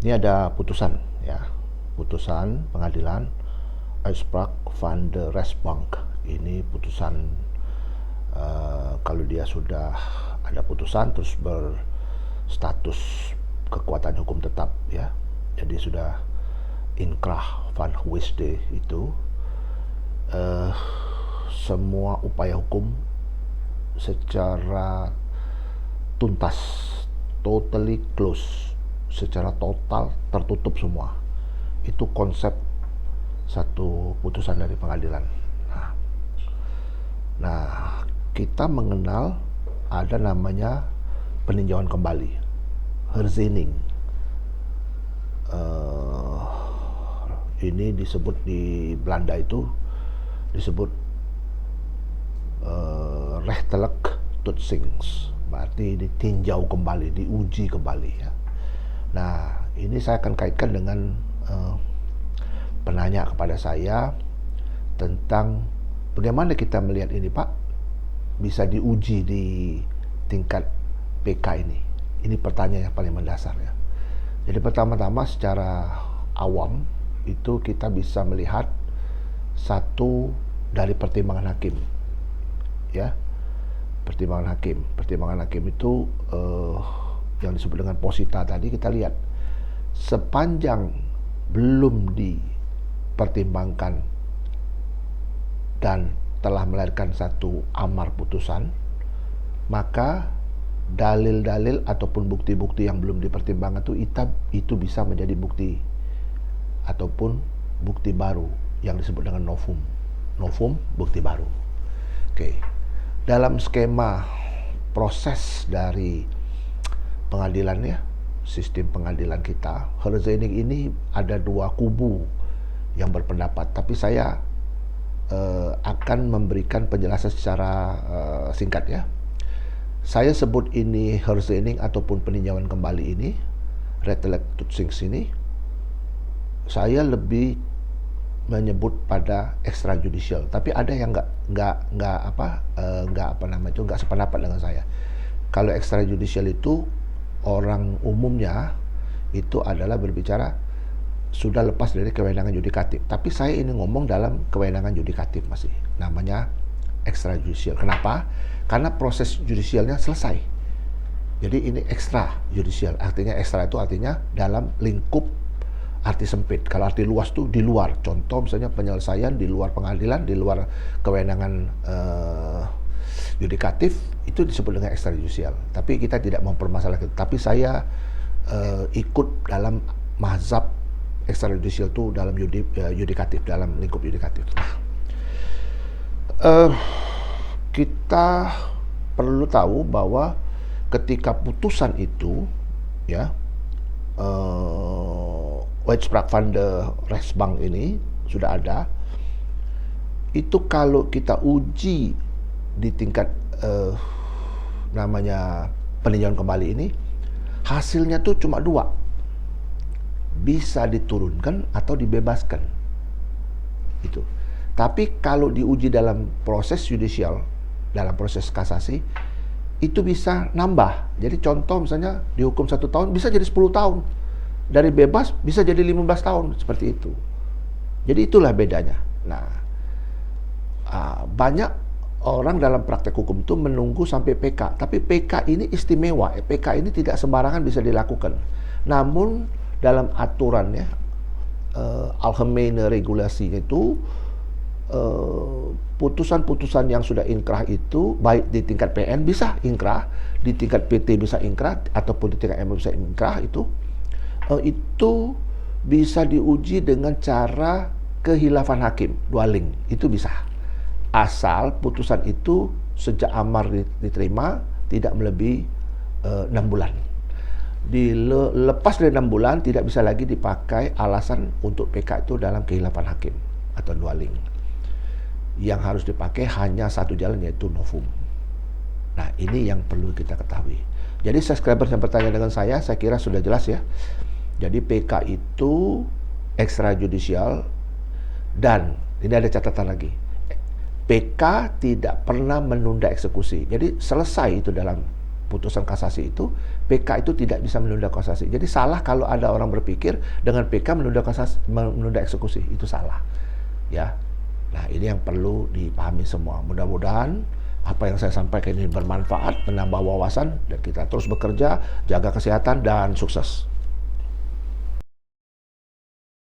Ini ada putusan ya, putusan pengadilan Uitspraak van de Rechtbank. Ini putusan kalau dia sudah ada putusan terus berstatus kekuatan hukum tetap ya. Jadi sudah inkrah van Wisde itu semua upaya hukum secara tuntas, totally close, secara total tertutup semua. Itu konsep satu putusan dari pengadilan. Nah, kita mengenal ada namanya peninjauan kembali, herzening. Ini disebut di Belanda itu disebut rechterlijk toetsings, berarti ditinjau kembali, diuji kembali ya. Nah, ini saya akan kaitkan dengan penanya kepada saya tentang bagaimana kita melihat ini, Pak, bisa diuji di tingkat PK ini. Ini pertanyaan yang paling mendasar ya. Jadi pertama-tama secara awam itu kita bisa melihat satu dari pertimbangan hakim ya. Pertimbangan hakim itu yang disebut dengan posita tadi, kita lihat sepanjang belum dipertimbangkan dan telah melahirkan satu amar putusan, maka dalil-dalil ataupun bukti-bukti yang belum dipertimbangkan itu bisa menjadi bukti ataupun bukti baru yang disebut dengan novum. Novum, bukti baru. Oke. Dalam skema proses dari pengadilan ya, sistem pengadilan kita, herzening ini ada dua kubu yang berpendapat, tapi saya akan memberikan penjelasan secara singkat ya. Saya sebut ini herzening ataupun peninjauan kembali ini, rechterlijk toetsings ini, saya lebih menyebut pada extrajudicial, tapi ada yang nggak sependapat dengan saya. Kalau extrajudicial itu orang umumnya itu adalah berbicara sudah lepas dari kewenangan yudikatif, tapi saya ini ngomong dalam kewenangan yudikatif masih, namanya extrajudicial. Kenapa? Karena proses judicialnya selesai. Jadi ini extrajudicial, artinya extra itu artinya dalam lingkup, arti sempit. Kalau arti luas tuh di luar. Contoh misalnya penyelesaian di luar pengadilan, di luar kewenangan yudikatif, itu disebut dengan extrajudicial. Tapi kita tidak mempermasalahkan itu. Tapi saya ikut dalam mazhab extrajudicial itu dalam yudikatif, dalam lingkup yudikatif. Kita perlu tahu bahwa ketika putusan itu ya, Uitspraak van de Rechtbank ini sudah ada, itu kalau kita uji di tingkat namanya peninjauan kembali ini, hasilnya tuh cuma dua, bisa diturunkan atau dibebaskan itu. Tapi kalau diuji dalam proses judicial, dalam proses kasasi, itu bisa nambah. Jadi contoh misalnya dihukum 1 tahun bisa jadi 10 tahun, dari bebas bisa jadi 15 tahun, seperti itu. Jadi itulah bedanya. Nah, banyak orang dalam praktek hukum itu menunggu sampai PK, tapi PK ini istimewa. PK ini tidak sembarangan bisa dilakukan. Namun dalam aturannya, algemene regulasinya itu, putusan-putusan yang sudah inkrah itu baik di tingkat PN bisa inkrah, di tingkat PT bisa inkrah, ataupun di tingkat MA bisa inkrah, itu bisa diuji dengan cara kehilafan hakim, dwelling, itu bisa. Asal putusan itu sejak amar diterima tidak melebihi 6 bulan. Lepas dari 6 bulan tidak bisa lagi dipakai alasan untuk PK itu dalam kehilafan hakim atau dwelling. Yang harus dipakai hanya satu jalan, yaitu novum. Nah, ini yang perlu kita ketahui. Jadi subscriber yang bertanya dengan saya kira sudah jelas ya. Jadi PK itu extrajudicial, dan ini ada catatan lagi, PK tidak pernah menunda eksekusi. Jadi selesai itu dalam putusan kasasi itu, PK itu tidak bisa menunda kasasi. Jadi salah kalau ada orang berpikir dengan PK menunda kasasi, menunda eksekusi, itu salah. Ya. Nah, ini yang perlu dipahami semua. Mudah-mudahan apa yang saya sampaikan ini bermanfaat, menambah wawasan, dan kita terus bekerja, jaga kesehatan, dan sukses.